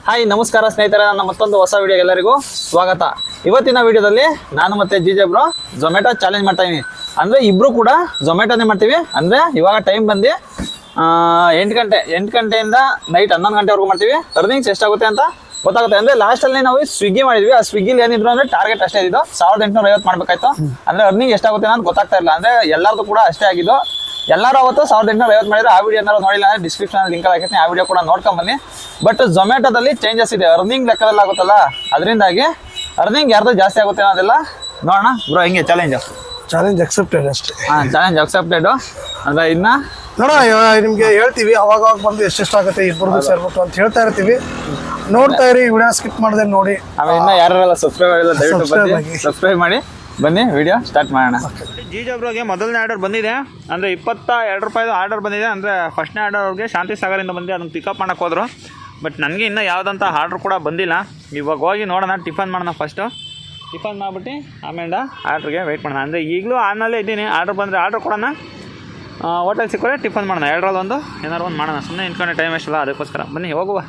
Hi ನಮಸ್ಕಾರ ಸ್ನೇಹಿತರೆ, ನನ್ನ ಮತ್ತೊಂದು ಹೊಸ ವಿಡಿಯೋಗೆ ಎಲ್ಲರಿಗೂ ಸ್ವಾಗತ. ಇವತ್ತಿನ ವಿಡಿಯೋದಲ್ಲಿ ನಾನು ಮತ್ತೆ ಜಿಜೆ ಬ್ರೋ ಝೊಮ್ಯಾಟೊ ಚಾಲೆಂಜ್ ಮಾಡ್ತಾ ಇದೀನಿ. ಅಂದರೆ ಇಬ್ಬರು ಕೂಡ ಝೊಮ್ಯಾಟೊನೇ ಮಾಡ್ತೀವಿ. ಅಂದರೆ ಇವಾಗ ಟೈಮ್ ಬಂದು 8 ಗಂಟೆಯಿಂದ ನೈಟ್ 11 ಗಂಟೆವರೆಗೂ ಮಾಡ್ತೀವಿ. ಅರ್ನಿಂಗ್ಸ್ ಎಷ್ಟಾಗುತ್ತೆ ಅಂತ ಗೊತ್ತಾಗುತ್ತೆ. ಅಂದರೆ ಲಾಸ್ಟಲ್ಲಿ ನಾವು ಸ್ವಿಗ್ಗಿ ಮಾಡಿದ್ವಿ. ಆ ಸ್ವಿಗ್ಗಿಲಿ ಏನಿದ್ರು ಅಂದರೆ ಟಾರ್ಗೆಟ್ ಅಷ್ಟೇ ಇದ್ದು 1850 ಮಾಡಬೇಕಾಯ್ತು. ಅಂದರೆ ಅರ್ನಿಂಗ್ ಎಷ್ಟಾಗುತ್ತೆ ಅಂತ ಗೊತ್ತಾಗ್ತಾ ಇಲ್ಲ. ಅಂದರೆ ಎಲ್ಲರದು ಕೂಡ ಅಷ್ಟೇ ಆಗಿದ್ದು. ಎಲ್ಲರೂ ಅವತ್ತು 1850 ಮಾಡಿದ್ರೆ ಆ ವಿಡಿಯೋ ಏನಾದ್ರು ನೋಡಿಲ್ಲ ಅಂದರೆ ಡಿಸ್ಕ್ರಿಪ್ಷನಲ್ಲಿ ಲಿಂಕ್ ಹಾಕಿರ್ತೀನಿ, ಆ ವಿಡಿಯೋ ಕೂಡ ನೋಡ್ಕೊಂಬನ್ನಿ. ಬಟ್ ಝೊಮ್ಯಾಟೊದಲ್ಲಿ ಚೇಂಜಸ್ ಇದೆ, ಅರ್ನಿಂಗ್ ಲೆಕ್ಕದಲ್ಲಿ ಆಗುತ್ತಲ್ಲ, ಅದರಿಂದಾಗಿ ಅರ್ನಿಂಗ್ ಯಾರ್ದು ಜಾಸ್ತಿ ಆಗುತ್ತೆ ಅನ್ನೋದೆಲ್ಲ ನೋಡೋಣ. ಬ್ರೋ ಹಿಂಗೆ ಚಾಲೆಂಜ್ ಅಕ್ಸೆಪ್ಟೆಡ್ ಅಷ್ಟೇ. Challenge accepted. ಅಂದರೆ ಇನ್ನು ನೋಡೋಣ, ನಿಮ್ಗೆ ಹೇಳ್ತೀವಿ ಅವಾಗ ಬಂದು ಎಷ್ಟೆಷ್ಟಾಗುತ್ತೆ ಇಬ್ಬರದು ಸೇರ್ಬಿಟ್ಟು ಅಂತ ಹೇಳ್ತಾ ಇರ್ತೀವಿ. ನೋಡ್ತಾ ಇರಿ, ವಿಡಿಯೋ ಸ್ಕಿಪ್ ಮಾಡದೆ ನೋಡಿ. ಆಮೇಲೆ ಇನ್ನು ಯಾರೆಲ್ಲ ಸಬ್ಸ್ಕ್ರೈಬ್ ಆಗಿಲ್ಲ ದಯವಿಟ್ಟು ಸಬ್ಸ್ಕ್ರೈಬ್ ಮಾಡಿ ಬನ್ನಿ, ವಿಡಿಯೋ ಸ್ಟಾರ್ಟ್ ಮಾಡೋಣ. ಜಿಜೆ ಬ್ರೋಗೆ ಮೊದಲನೇ ಆರ್ಡರ್ ಬಂದಿದೆ. ಅಂದರೆ 22 ರೂಪಾಯಿದು ಆರ್ಡರ್ ಬಂದಿದೆ. ಅಂದರೆ ಫಸ್ಟ್ನೇ ಆರ್ಡರ್ ಅವ್ರಿಗೆ ಶಾಂತಿ ಸಾಗರಿಂದ ಬಂದು ಅದನ್ನು ಪಿಕಪ್ ಮಾಡೋಕ್ಕೆ ಹೋದರು. ಬಟ್ ನನಗೆ ಇನ್ನೂ ಯಾವುದಂಥ ಆರ್ಡ್ರ್ ಕೂಡ ಬಂದಿಲ್ಲ. ಇವಾಗ ಹೋಗಿ ನೋಡೋಣ, ಟಿಫನ್ ಮಾಡೋಣ. ಫಸ್ಟು ಟಿಫನ್ ಮಾಡಿಬಿಟ್ಟು ಆಮೇಲೆ ಆರ್ಡ್ರಿಗೆ ವೆಯ್ಟ್ ಮಾಡೋಣ. ಅಂದರೆ ಈಗಲೂ ಆನಲ್ಲೇ ಇದ್ದೀನಿ. ಆರ್ಡ್ರ್ ಬಂದರೆ ಆರ್ಡ್ರ್ ಕೊಡೋಣ, ಹೋಟೆಲ್ ಸಿಕ್ಕರೆ ಟಿಫನ್ ಮಾಡೋಣ. ಎರಡರಲ್ಲಿ ಒಂದು ಏನಾದ್ರು ಒಂದು ಮಾಡೋಣ. ಸುಮ್ಮನೆ ನಿಂತ್ಕೊಂಡೆ ಟೈಮ್ ಎಷ್ಟಲ್ಲ, ಅದಕ್ಕೋಸ್ಕರ ಬನ್ನಿ ಹೋಗುವ.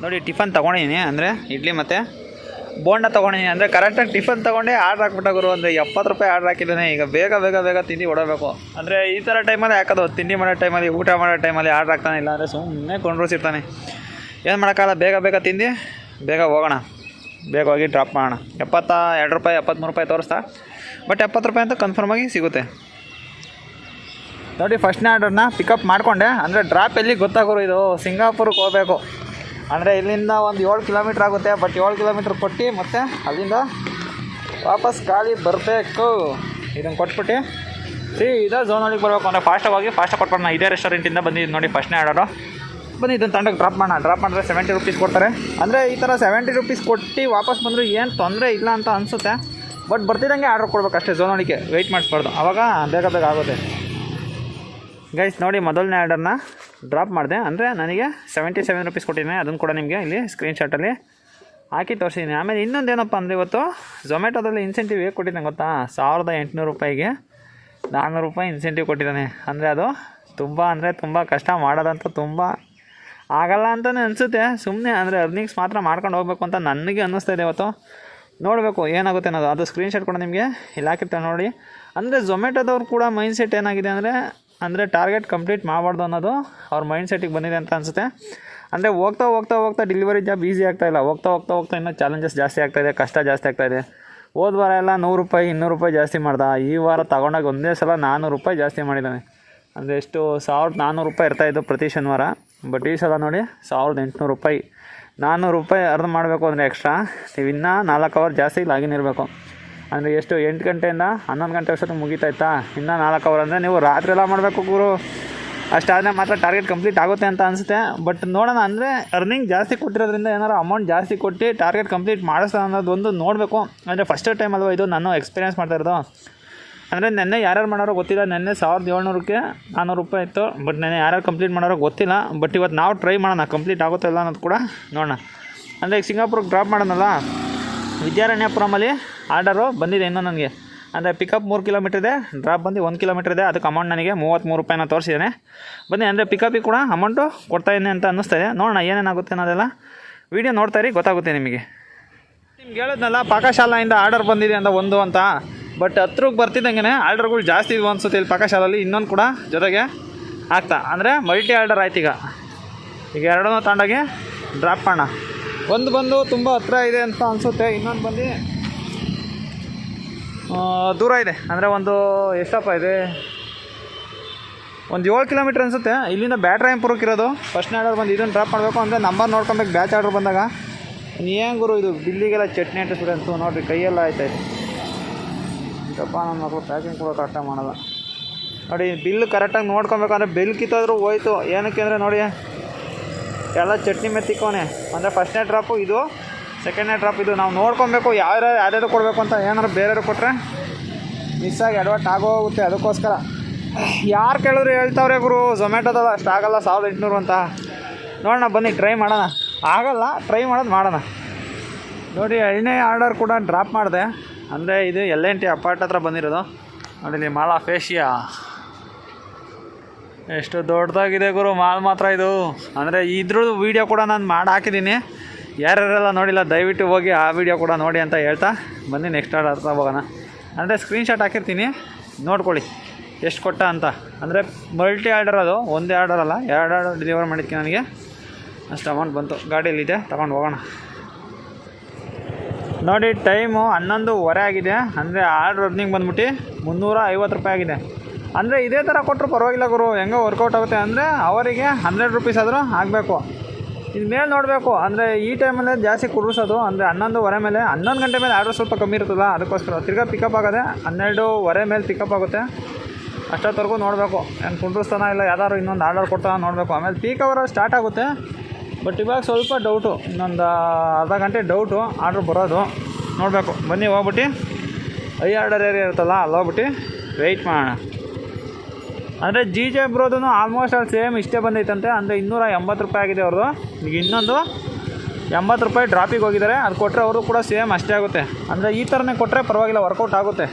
ನೋಡಿ ಟಿಫನ್ ತೊಗೊಂಡಿದ್ದೀನಿ. ಅಂದರೆ ಇಡ್ಲಿ ಮತ್ತು ಬೋಂಡ ತೊಗೊಂಡಿದ್ದೀನಿ. ಅಂದರೆ ಕರೆಕ್ಟಾಗಿ ಟಿಫನ್ ತೊಗೊಂಡೆ ಆರ್ಡ್ರ್ ಹಾಕ್ಬಿಟ್ಟಾಗರು. ಅಂದರೆ 70 ರೂಪಾಯಿ ಆರ್ಡ್ರ್ ಹಾಕಿದ್ದಾನೆ. ಈಗ ಬೇಗ ತಿಂಡಿ ಹೊಡಬೇಕು. ಅಂದರೆ ಈ ಥರ ಟೈಮಲ್ಲಿ ಹಾಕೋದು, ತಿಂಡಿ ಮಾಡೋ ಟೈಮಲ್ಲಿ, ಊಟ ಮಾಡೋ ಟೈಮಲ್ಲಿ ಆರ್ಡ್ರ್ ಹಾಕ್ತಾನೆ. ಇಲ್ಲ ಅಂದರೆ ಸುಮ್ಮನೆ ಕೊಂಡ್ರೋಸಿರ್ತಾನೆ. ಏನು ಮಾಡೋಕ್ಕಲ್ಲ, ಬೇಗ ತಿಂದು ಬೇಗ ಹೋಗೋಣ. ಬೇಗ ಹೋಗಿ ಡ್ರಾಪ್ ಮಾಡೋಣ. 72 ರೂಪಾಯಿ 73 ರೂಪಾಯಿ ತೋರಿಸ್ತಾ, ಬಟ್ 70 ರೂಪಾಯಿ ಅಂತ ಕನ್ಫರ್ಮಾಗಿ ಸಿಗುತ್ತೆ. ನೋಡಿ ಫಸ್ಟ್ನೇ ಆರ್ಡರ್ನ ಪಿಕಪ್ ಮಾಡಿಕೊಂಡೆ. ಅಂದರೆ ಡ್ರಾಪ್ ಎಲ್ಲಿ ಗೊತ್ತಾಗೋರು, ಇದು ಸಿಂಗಾಪುರಕ್ಕೆ ಹೋಗಬೇಕು. ಅಂದರೆ ಇಲ್ಲಿಂದ ಒಂದು 7 ಕಿಲೋಮೀಟ್ರ್ ಆಗುತ್ತೆ. ಬಟ್ 7 ಕಿಲೋಮೀಟ್ರ್ ಕೊಟ್ಟು ಮತ್ತೆ ಅಲ್ಲಿಂದ ವಾಪಸ್ ಗಾಡಿ ಬರಬೇಕು. ಇದನ್ನು ಕೊಟ್ಬಿಟ್ಟು ಸೀದಾ ಝೋನೊಳಗೆ ಬರಬೇಕು. ಅಂದರೆ ಫಾಸ್ಟಾಗಿ ಕೊಟ್ಬಿಡೋಣ. ಇದೇ ರೆಸ್ಟೋರೆಂಟಿಂದ ಬಂದಿದ್ದು ನೋಡಿ ಫಸ್ಟ್ನೇ ಆರ್ಡರು. ಬನ್ನಿ ಇದನ್ನು ತಗೊಂಡೋಗಿ ಡ್ರಾಪ್ ಮಾಡಿದ್ರೆ 70 ರೂಪೀಸ್ ಕೊಡ್ತಾರೆ. ಅಂದರೆ ಈ ಥರ 70 ರೂಪೀಸ್ ಕೊಟ್ಟು ವಾಪಸ್ ಬಂದರೂ ಏನು ತೊಂದರೆ ಇಲ್ಲ ಅಂತ ಅನಿಸುತ್ತೆ. ಬಟ್ ಬರ್ತಿದ್ದಂಗೆ ಆರ್ಡ್ರ್ ಕೊಡ್ಬೇಕು ಅಷ್ಟೇ, ಝೋನೊಳಗೆ ವೆಯ್ಟ್ ಮಾಡಿಸ್ಬಾರ್ದು. ಆವಾಗ ಬೇಗ ಆಗುತ್ತೆ. ಗೈಸ್ ನೋಡಿ, ಮೊದಲನೇ ಆರ್ಡರ್ನ ಡ್ರಾಪ್ ಮಾಡಿದೆ. ಅಂದರೆ ನನಗೆ 77 ರೂಪೀಸ್ ಕೊಟ್ಟಿದ್ದೀನಿ. ಅದನ್ನು ಕೂಡ ನಿಮಗೆ ಇಲ್ಲಿ ಸ್ಕ್ರೀನ್ಶಾಟಲ್ಲಿ ಹಾಕಿ ತೋರಿಸಿದ್ದೀನಿ. ಆಮೇಲೆ ಇನ್ನೊಂದೇನಪ್ಪ ಅಂದರೆ, ಇವತ್ತು ಝೊಮ್ಯಾಟೊದಲ್ಲಿ ಇನ್ಸೆಂಟಿವ್ ಹೇಗೆ ಕೊಟ್ಟಿದ್ದಾನೆ ಗೊತ್ತಾ? 1800 ರೂಪಾಯಿಗೆ 400 ರೂಪಾಯಿ ಇನ್ಸೆಂಟಿವ್ ಕೊಟ್ಟಿದ್ದಾನೆ. ಅಂದರೆ ಅದು ತುಂಬ ಕಷ್ಟ ಮಾಡೋದಂತೂ ತುಂಬ ಆಗಲ್ಲ ಅಂತಲೇ ಅನಿಸುತ್ತೆ. ಸುಮ್ಮನೆ ಅಂದರೆ ಅರ್ನಿಂಗ್ಸ್ ಮಾತ್ರ ಮಾಡ್ಕೊಂಡು ಹೋಗ್ಬೇಕು ಅಂತ ನನಗೆ ಅನ್ನಿಸ್ತಾ ಇದೆ. ಇವತ್ತು ನೋಡಬೇಕು ಏನಾಗುತ್ತೆ ಅನ್ನೋದು. ಅದು ಸ್ಕ್ರೀನ್ಶಾಟ್ ಕೂಡ ನಿಮಗೆ ಇಲ್ಲಿ ಹಾಕಿರ್ತಾರೆ ನೋಡಿ. ಅಂದರೆ ಝೊಮ್ಯಾಟೊದವ್ರು ಕೂಡ ಮೈಂಡ್ಸೆಟ್ ಏನಾಗಿದೆ ಅಂದರೆ ಟಾರ್ಗೆಟ್ ಕಂಪ್ಲೀಟ್ ಮಾಡಬಾರ್ದು ಅನ್ನೋದು ಅವ್ರ ಮೈಂಡ್ಸೆಟ್ಟಿಗೆ ಬಂದಿದೆ ಅಂತ ಅನಿಸುತ್ತೆ. ಅಂದರೆ ಹೋಗ್ತಾ ಡೆಲಿವರಿ ಜಾಬ್ ಈಸಿ ಆಗ್ತಾಯಿಲ್ಲ. ಹೋಗ್ತಾ ಇನ್ನೂ ಚಾಲೆಂಜಸ್ ಜಾಸ್ತಿ ಆಗ್ತಾಯಿದೆ, ಕಷ್ಟ ಜಾಸ್ತಿ ಆಗ್ತಾಯಿದೆ. ಹೋದ ವಾರ ಎಲ್ಲ 100 ರೂಪಾಯಿ 200 ರೂಪಾಯಿ ಜಾಸ್ತಿ ಮಾಡ್ದ. ಈ ವಾರ ತಗೊಂಡಾಗ ಒಂದೇ ಸಲ 400 ರೂಪಾಯಿ ಜಾಸ್ತಿ ಮಾಡಿದ್ದಾನೆ. ಅಂದರೆ ಎಷ್ಟು 1400 ರೂಪಾಯಿ ಇರ್ತಾಯಿದ್ದು ಪ್ರತಿ ಶನಿವಾರ. ಬಟ್ ಈ ಸಲ ನೋಡಿ 1800 ರೂಪಾಯಿ. 400 ರೂಪಾಯಿ ಅರ್ನ್ ಮಾಡಬೇಕು ಅಂದರೆ ಎಕ್ಸ್ಟ್ರಾ ನೀವು ಇನ್ನೂ 4 ಅವರ್ ಜಾಸ್ತಿ ಲಾಗಿನ್ ಇರಬೇಕು. ಅಂದರೆ ಎಷ್ಟು 8 ಗಂಟೆಯಿಂದ 11 ಗಂಟೆ ಅಷ್ಟೊತ್ತಿಗೆ ಮುಗಿತಾಯ್ತಾ? ಇನ್ನೂ 4 ಅವರ್ ಅಂದರೆ ನೀವು ರಾತ್ರಿ ಎಲ್ಲ ಮಾಡಬೇಕು ಗುರು. ಅಷ್ಟಾದರೆ ಮಾತ್ರ ಟಾರ್ಗೆಟ್ ಕಂಪ್ಲೀಟ್ ಆಗುತ್ತೆ ಅಂತ ಅನಿಸುತ್ತೆ. ಬಟ್ ನೋಡೋಣ, ಅಂದರೆ ಅರ್ನಿಂಗ್ ಜಾಸ್ತಿ ಕೊಟ್ಟಿರೋದ್ರಿಂದ ಏನಾರು ಅಮೌಂಟ್ ಜಾಸ್ತಿ ಕೊಟ್ಟು ಟಾರ್ಗೆಟ್ ಕಂಪ್ಲೀಟ್ ಮಾಡಿಸ್ತಾ ಅನ್ನೋದೊಂದು ನೋಡಬೇಕು. ಅಂದರೆ ಫಸ್ಟ್ ಟೈಮ್ ಅಲ್ವಾ ಇದು ನಾನು ಎಕ್ಸ್ಪೀರಿಯೆನ್ಸ್ ಮಾಡ್ತಾ ಇರೋದು. ಅಂದರೆ ನೆನ್ನೆ ಯಾರ್ಯಾರು ಮಾಡೋರೋ ಗೊತ್ತಿಲ್ಲ. ನೆನ್ನೆ 1700ಕ್ಕೆ 400 ರೂಪಾಯಿ ಇತ್ತು. ಬಟ್ ನೆನ್ನೆ ಯಾರ್ಯಾರು ಕಂಪ್ಲೀಟ್ ಮಾಡೋರೋ ಗೊತ್ತಿಲ್ಲ. ಬಟ್ ಇವತ್ತು ನಾವು ಟ್ರೈ ಮಾಡೋಣ, ಕಂಪ್ಲೀಟ್ ಆಗುತ್ತೋ ಇಲ್ಲ ಅನ್ನೋದು ಕೂಡ ನೋಡೋಣ. ಅಂದರೆ ಈಗ ಸಿಂಗಾಪುರಕ್ಕೆ ಡ್ರಾಪ್ ಮಾಡೋಣಲ್ಲ, ವಿದ್ಯಾರಣ್ಯಪುರಮಲ್ಲಿ ಆರ್ಡರು ಬಂದಿದೆ ಇನ್ನೂ ನನಗೆ. ಅಂದರೆ ಪಿಕಪ್ 3 ಕಿಲೋಮೀಟ್ರ್ ಇದೆ, ಡ್ರಾಪ್ ಬಂದು 1 ಕಿಲೋಮೀಟ್ರ್ ಇದೆ. ಅದಕ್ಕೆ ಅಮೌಂಟ್ ನನಗೆ 33 ರೂಪಾಯಿನ ತೋರಿಸಿದ್ದಾನೆ. ಬನ್ನಿ, ಅಂದರೆ ಪಿಕಪಿಗೆ ಕೂಡ ಅಮೌಂಟು ಕೊಡ್ತಾಯಿದ್ದೀನಿ ಅಂತ ಅನ್ನಿಸ್ತಾ ಇದೆ. ನೋಡೋಣ ಏನೇನಾಗುತ್ತೆ ಅನ್ನೋದೆಲ್ಲ ವೀಡಿಯೋ ನೋಡ್ತಾ ಇರಿ, ಗೊತ್ತಾಗುತ್ತೆ ನಿಮಗೆ. ನಿಮ್ಗೆ ಹೇಳಿದ್ನಲ್ಲ ಪಾಕಶಾಲೆಯಿಂದ ಆರ್ಡರ್ ಬಂದಿದೆ ಅಂತ. ಬಟ್ ಹತ್ರಕ್ಕೆ ಬರ್ತಿದ್ದಂಗೆ ಆರ್ಡರ್ಗಳು ಜಾಸ್ತಿ ಇದ್ವು ಅನಿಸುತ್ತೆ ಇಲ್ಲಿ ಪಾಕಶಾಲೆಯಲ್ಲಿ. ಇನ್ನೊಂದು ಕೂಡ ಜೊತೆಗೆ ಆಗ್ತಾ, ಅಂದರೆ ಮಲ್ಟಿ ಆರ್ಡರ್ ಆಯ್ತು. ಈಗ ಎರಡನ್ನೂ ತಗೊಂಡೋಗಿ ಡ್ರಾಪ್ ಮಾಡೋಣ. ಒಂದು ಬಂದು ತುಂಬ ಹತ್ರ ಇದೆ ಅಂತ ಅನಿಸುತ್ತೆ, ಇನ್ನೊಂದು ಬಂದು ದೂರ ಇದೆ. ಅಂದರೆ ಒಂದು ಎಷ್ಟಪ್ಪ ಇದೆ, ಒಂದು 7 ಕಿಲೋಮೀಟ್ರ್ ಅನಿಸುತ್ತೆ ಇಲ್ಲಿಂದ. ಬ್ಯಾಟ್ರಾಯಂಪುರಕ್ಕೆ ಇರೋದು ಫಸ್ಟ್ನೇ ಆರ್ಡರ್ ಬಂದು ಇದನ್ನು ಡ್ರಾಪ್ ಮಾಡಬೇಕು. ಅಂದರೆ ನಂಬರ್ ನೋಡ್ಕೊಬೇಕು ಬ್ಯಾಚ್ ಆರ್ಡರ್ ಬಂದಾಗ. ಏನು ಗುರು ಇದು ಬಿಲ್ಲಿಗೆಲ್ಲ ಚಟ್ನಿ ಅಂಟಿಸ್ಬಿಟ್ಟು ನೋಡಿರಿ, ಕೈಯೆಲ್ಲ ಆಯ್ತಾಯಿತು. ಇದಪ್ಪ ನನ್ನ ಮಕ್ಕಳು ಪ್ಯಾಕಿಂಗ್ ಕೂಡ ಕರೆಕ್ಟಾಗಿ ಮಾಡೋಲ್ಲ ನೋಡಿ. ಬಿಲ್ ಕರೆಕ್ಟಾಗಿ ನೋಡ್ಕೊಬೇಕಂದ್ರೆ ಬಿಲ್ ಕಿತ್ತೋದ್ರೂ ಹೋಯ್ತು. ಏನಕ್ಕೆ ಅಂದರೆ ನೋಡಿ, ಎಲ್ಲ ಚಟ್ನಿ ಮೆತ್ತಿಕೋನೆ. ಅಂದರೆ ಫಸ್ಟ್ನೇ ಡ್ರಾಪು ಇದು, ಸೆಕೆಂಡ್ನೇ ಡ್ರಾಪ್ ಇದು. ನಾವು ನೋಡ್ಕೊಬೇಕು ಯಾರ್ಯಾರು ಕೊಡಬೇಕು ಅಂತ. ಏನಾದ್ರು ಬೇರೆಯವ್ರು ಕೊಟ್ಟರೆ ಮಿಸ್ಸಾಗಿ ಅಡ್ವರ್ಟ್ ಆಗೋಗುತ್ತೆ. ಅದಕ್ಕೋಸ್ಕರ ಯಾರು ಕೇಳಿದ್ರು ಹೇಳ್ತಾವ್ರೆ ಗುರು, ಝೊಮ್ಯಾಟೊದಲ್ಲ ಅಷ್ಟಾಗಲ್ಲ 1800 ಅಂತ. ನೋಡೋಣ ಬನ್ನಿ, ಟ್ರೈ ಮಾಡೋಣ. ಆಗಲ್ಲ, ಟ್ರೈ ಮಾಡೋಣ. ನೋಡಿ 2ನೇ ಆರ್ಡರ್ ಕೂಡ ಡ್ರಾಪ್ ಮಾಡಿದೆ. ಅಂದರೆ ಇದು L&T ಅಪಾರ್ಟ್ ಹತ್ರ ಬಂದಿರೋದು. ನೋಡಿ ಮಾಲಾ ಫೇಶಿಯಾ ಎಷ್ಟು ದೊಡ್ಡದಾಗಿದೆ ಗುರು ಮಾಲ್ ಮಾತ್ರ ಇದು. ಅಂದರೆ ಇದ್ರದ್ದು ವೀಡಿಯೋ ಕೂಡ ನಾನು ಮಾಡಿ ಹಾಕಿದ್ದೀನಿ. ಯಾರ್ಯಾರೆಲ್ಲ ನೋಡಿಲ್ಲ ದಯವಿಟ್ಟು ಹೋಗಿ ಆ ವಿಡಿಯೋ ಕೂಡ ನೋಡಿ ಅಂತ ಹೇಳ್ತಾ ಬನ್ನಿ ನೆಕ್ಸ್ಟ್ ಆರ್ಡರ್ ಹತ್ರ ಹೋಗೋಣ. ಅಂದರೆ ಸ್ಕ್ರೀನ್ಶಾಟ್ ಹಾಕಿರ್ತೀನಿ, ನೋಡ್ಕೊಳ್ಳಿ ಎಷ್ಟು ಕೊಟ್ಟ ಅಂತ. ಅಂದರೆ ಮಲ್ಟಿ ಆರ್ಡರ್ ಅದು, ಒಂದೇ ಆರ್ಡರ್ ಅಲ್ಲ, 2 ಆರ್ಡರ್ ಡೆಲಿವರ್ ಮಾಡಿದ್ಕೆ ನನಗೆ ಅಷ್ಟು ಅಮೌಂಟ್ ಬಂತು. ಗಾಡಿಯಲ್ಲಿದೆ, ತಗೊಂಡು ಹೋಗೋಣ. ನೋಡಿ ಟೈಮು 11:15 ಆಗಿದೆ. ಅಂದರೆ ಆರ್ಡ್ರ್ ರನ್ನಿಂಗ್ ಬಂದ್ಬಿಟ್ಟು 350 ರೂಪಾಯಿ ಆಗಿದೆ. ಅಂದರೆ ಇದೇ ಥರ ಕೊಟ್ಟರು ಪರವಾಗಿಲ್ಲ ಗುರು, ಹೆಂಗೋ ವರ್ಕೌಟ್ ಆಗುತ್ತೆ. ಅಂದರೆ ಅವರಿಗೆ 100 ರೂಪೀಸ್ ಆದರೂ ಆಗಬೇಕು. ಇದು ಮೇಲೆ ನೋಡಬೇಕು. ಅಂದರೆ ಈ ಟೈಮಲ್ಲೇ ಜಾಸ್ತಿ ಕುಡಿಸೋದು. ಅಂದರೆ 11:15 ಮೇಲೆ, 11 ಗಂಟೆ ಮೇಲೆ ಆರ್ಡ್ರ್ ಸ್ವಲ್ಪ ಕಮ್ಮಿ ಇರ್ತಲ್ಲ, ಅದಕ್ಕೋಸ್ಕರ ತಿರ್ಗಾ ಪಿಕಪ್ ಆಗೋದೆ 12:15 ಮೇಲೆ ಪಿಕಪ್ ಆಗುತ್ತೆ. ಅಷ್ಟೊತ್ತವರೆಗೂ ನೋಡಬೇಕು, ಏನು ಕುಂಡ್ರಿಸ್ತಾನ ಇಲ್ಲ ಯಾವ್ದಾದ್ರು ಇನ್ನೊಂದು ಆರ್ಡರ್ ಕೊಡ್ತಾನ ನೋಡಬೇಕು. ಆಮೇಲೆ ಪೀಕ್ ಅವರ್ ಸ್ಟಾರ್ಟ್ ಆಗುತ್ತೆ. ಬಟ್ ಇವಾಗ ಸ್ವಲ್ಪ ಡೌಟು, ಇನ್ನೊಂದು ಅರ್ಧ ಗಂಟೆ ಡೌಟು ಆರ್ಡ್ರ್ ಬರೋದು, ನೋಡಬೇಕು. ಬನ್ನಿ ಹೋಗ್ಬಿಟ್ಟು ಐ ಆರ್ಡರ್ ಏರಿಯಾ ಇರುತ್ತಲ್ಲ ಅಲ್ಲಿ ಹೋಗ್ಬಿಟ್ಟು ವೆಯ್ಟ್ ಮಾಡೋಣ. ಅಂದರೆ ಜೆ ಬ್ರೋದು ಆಲ್ಮೋಸ್ಟ್ ಅಲ್ಲಿ ಸೇಮ್ ಇಷ್ಟೇ ಬಂದೈತಂತೆ. ಅಂದರೆ 280 ರೂಪಾಯಿ ಆಗಿದೆ ಅವ್ರದ್ದು. ಈಗ ಇನ್ನೊಂದು 80 ರೂಪಾಯಿ ಡ್ರಾಪಿಗೆ ಹೋಗಿದ್ದಾರೆ, ಅದು ಕೊಟ್ಟರೆ ಅವರು ಕೂಡ ಸೇಮ್ ಅಷ್ಟೇ ಆಗುತ್ತೆ. ಅಂದರೆ ಈ ಥರನೇ ಕೊಟ್ಟರೆ ಪರವಾಗಿಲ್ಲ, ವರ್ಕೌಟ್ ಆಗುತ್ತೆ.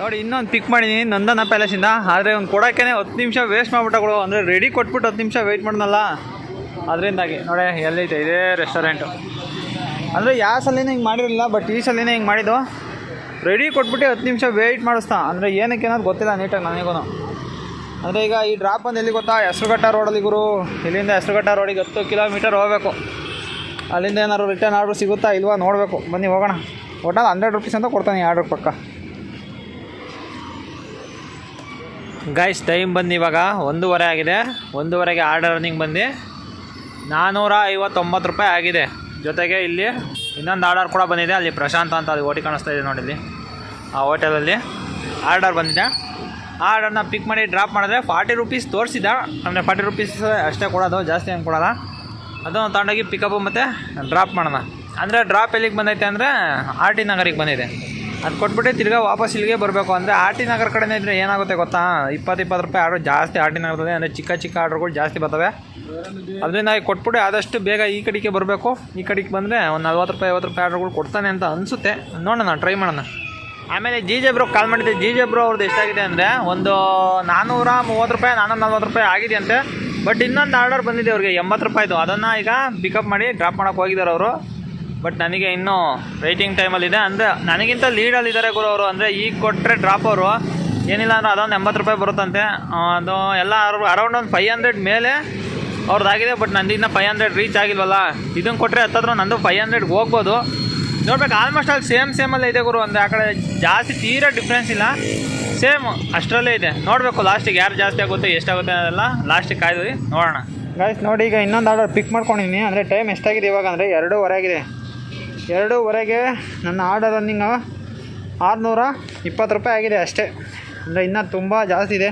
ನೋಡಿ ಇನ್ನೊಂದು ಪಿಕ್ ಮಾಡಿದ್ದೀನಿ ನಂದನ ಪ್ಯಾಲೇಸಿಂದ. ಆದರೆ ಒಂದು ಕೊಡೋಕ್ಕೇ 10 ನಿಮಿಷ ವೇಸ್ಟ್ ಮಾಡಿಬಿಟ್ಟಗಳು. ಅಂದರೆ ರೆಡಿ ಕೊಟ್ಬಿಟ್ಟು 10 ನಿಮಿಷ ವೆಯ್ಟ್ ಮಾಡೋಣಲ್ಲ, ಅದರಿಂದಾಗಿ. ನೋಡಿ ಎಲ್ಲೈತೆ ಇದೇ ರೆಸ್ಟೋರೆಂಟು. ಅಂದರೆ ಯಾವ ಸಲಿನೇ ಹಿಂಗೆ ಮಾಡಿರಲಿಲ್ಲ, ಬಟ್ ಈ ಸಲಿನೇ ಹಿಂಗೆ ಮಾಡಿದ್ದು. ರೆಡಿ ಕೊಟ್ಬಿಟ್ಟು 10 ನಿಮಿಷ ವೆಯ್ಟ್ ಮಾಡಿಸ್ತಾ. ಅಂದರೆ ಏನಕ್ಕೆ ಅನ್ನೋದು ಗೊತ್ತಿಲ್ಲ ನೀಟಾಗಿ ನನಗೂ. ಅಂದರೆ ಈಗ ಈ ಡ್ರಾಪ್ ಬಂದು ಎಲ್ಲಿ ಗೊತ್ತಾ, ಹೆಸರುಘಟ್ಟ ರೋಡಲ್ಲಿ ಗುರು. ಇಲ್ಲಿಂದ ಹೆಸರುಘಟ್ಟ ರೋಡಿಗೆ 10 ಕಿಲೋಮೀಟರ್ ಹೋಗಬೇಕು. ಅಲ್ಲಿಂದ ಏನಾದ್ರು ರಿಟರ್ನ್ ಆರ್ಡ್ರ್ ಸಿಗುತ್ತಾ ಇಲ್ವಾ ನೋಡಬೇಕು. ಬನ್ನಿ ಹೋಗೋಣ. ಒಟ್ನಲ್ಲಿ 100 ರೂಪೀಸ್ ಅಂತ ಕೊಡ್ತಾನೆ ಈ ಆರ್ಡ್ರ್ ಪಕ್ಕ. ಗೈಸ್ ಟೈಮ್ ಬಂದು ಇವಾಗ 1:15 ಆಗಿದೆ. 1:15ಗೆ ಆರ್ಡರ್ ರನ್ನಿಂಗ್ ಬಂದು 459 ರೂಪಾಯಿ ಆಗಿದೆ. ಜೊತೆಗೆ ಇಲ್ಲಿ ಇನ್ನೊಂದು ಆರ್ಡರ್ ಕೂಡ ಬಂದಿದೆ. ಅಲ್ಲಿ ಪ್ರಶಾಂತ್ ಅಂತ ಅದು ಓಟಿ ಕಾಣಿಸ್ತಾ ಇದೆ ನೋಡಿ, ಇಲ್ಲಿ ಆ ಹೋಟೆಲಲ್ಲಿ ಆರ್ಡರ್ ಬಂದಿದೆ. ಆ ಆರ್ಡರ್ನ ಪಿಕ್ ಮಾಡಿ ಡ್ರಾಪ್ ಮಾಡಿದ್ರೆ 40 ರೂಪೀಸ್ ತೋರಿಸಿದ. ಅಂದರೆ 40 ರೂಪೀಸ್ ಅಷ್ಟೇ ಕೊಡೋದು, ಜಾಸ್ತಿ ಏನು ಕೊಡೋಲ್ಲ. ಅದನ್ನು ತಗೊಂಡೋಗಿ ಪಿಕಪ್ಪು ಮತ್ತು ಡ್ರಾಪ್ ಮಾಡೋಣ. ಅಂದರೆ ಡ್ರಾಪ್ ಎಲ್ಲಿಗೆ ಬಂದೈತೆ ಅಂದರೆ ಆರ್ ಟಿ ನಗರಿಗೆ ಬಂದಿದೆ. ಅದು ಕೊಟ್ಬಿಟ್ಟು ತಿರ್ಗಾ ವಾಪಸ್ ಇಲ್ಲಿಗೆ ಬರಬೇಕು. ಅಂದರೆ ಆರ್ ಟಿ ನಗರ ಕಡೆನೇ ಇದ್ದರೆ ಏನಾಗುತ್ತೆ ಗೊತ್ತಾ, 20 ರೂಪಾಯಿ ಆರ್ಡ್ರ್ ಜಾಸ್ತಿ ಆರ್ ಟಿ ನಗರದಲ್ಲಿ. ಅಂದರೆ ಚಿಕ್ಕ ಆರ್ಡ್ರ್ಗಳು ಜಾಸ್ತಿ ಬರ್ತವೆ. ಅದರಿಂದ ಕೊಟ್ಬಿಟ್ಟು ಆದಷ್ಟು ಬೇಗ ಈ ಕಡೆಗೆ ಬರಬೇಕು. ಈ ಕಡೆಗೆ ಬಂದರೆ ಒಂದು 40 ರೂಪಾಯಿ 50 ರೂಪಾಯಿ ಆರ್ಡ್ರ್ಗಳು ಕೊಡ್ತಾನೆ ಅಂತ ಅನಿಸುತ್ತೆ. ನೋಡೋಣ, ಟ್ರೈ ಮಾಡೋಣ. ಆಮೇಲೆ ಜೆ ಬ್ರೋ ಕಾಲ್ ಮಾಡಿದ್ದೆ. ಜೆ ಬ್ರೋ ಅವ್ರದ್ದು ಎಷ್ಟಾಗಿದೆ ಅಂದರೆ ಒಂದು 430 ರೂಪಾಯಿ 440 ರೂಪಾಯಿ ಆಗಿದೆ ಅಂತೆ. ಬಟ್ ಇನ್ನೊಂದು ಆರ್ಡರ್ ಬಂದಿದೆ ಅವ್ರಿಗೆ 80 ರೂಪಾಯಿದು. ಅದನ್ನು ಈಗ ಪಿಕಪ್ ಮಾಡಿ ಡ್ರಾಪ್ ಮಾಡೋಕ್ಕೆ ಹೋಗಿದ್ದಾರೆ ಅವರು. ಬಟ್ ನನಗೆ ಇನ್ನೂ ವೆಯ್ಟಿಂಗ್ ಟೈಮಲ್ಲಿದೆ. ಅಂದರೆ ನನಗಿಂತ ಲೀಡಲ್ಲಿದ್ದಾರೆ ಗುರು ಅವರು. ಅಂದರೆ ಈಗ ಕೊಟ್ಟರೆ ಡ್ರಾಪ್ ಅವರು ಏನಿಲ್ಲ ಅಂದರೆ ಅದೊಂದು 80 ರೂಪಾಯಿ ಬರುತ್ತಂತೆ. ಅದು ಎಲ್ಲ ಅರೌಂಡ್ ಒಂದು 500 ಮೇಲೆ ಅವ್ರದ್ದಾಗಿದೆ. ಬಟ್ ನಂದು ಇನ್ನೂ 500 ರೀಚ್ ಆಗಿಲ್ವಲ್ಲ. ಇದನ್ನು ಕೊಟ್ಟರೆ ಹತ್ತತ್ರ ನಂದು 500ಗೆ ಹೋಗ್ಬೋದು. ನೋಡ್ಬೇಕು. ಆಲ್ಮೋಸ್ಟ್ ಅಲ್ಲಿ ಸೇಮಲ್ಲೇ ಇದೆ ಗುರು. ಅಂದರೆ ಆ ಕಡೆ ಜಾಸ್ತಿ ತೀರಾ ಡಿಫ್ರೆನ್ಸ್ ಇಲ್ಲ, ಸೇಮ್ ಅಷ್ಟರಲ್ಲೇ ಇದೆ. ನೋಡಬೇಕು ಲಾಸ್ಟಿಗೆ ಯಾರು ಜಾಸ್ತಿ ಆಗುತ್ತೆ ಎಷ್ಟಾಗುತ್ತೆ ಅದೆಲ್ಲ ಲಾಸ್ಟಿಗೆ ಕಾಯ್ದು ನೋಡೋಣ. ಗಾಯ್ಸ್ ನೋಡಿ ಈಗ ಇನ್ನೊಂದು ಆರ್ಡರ್ ಪಿಕ್ ಮಾಡ್ಕೊಂಡಿದ್ದೀನಿ. ಅಂದರೆ ಟೈಮ್ ಎಷ್ಟಾಗಿದೆ ಇವಾಗ ಅಂದರೆ 2:15 ಆಗಿದೆ. 2:15ಗೆ ನನ್ನ ಆರ್ಡರ್ ರನ್ನಿಂಗ್ 620 ರೂಪಾಯಿ ಆಗಿದೆ ಅಷ್ಟೇ. ಅಂದರೆ ಇನ್ನೂ ತುಂಬ ಜಾಸ್ತಿ ಇದೆ.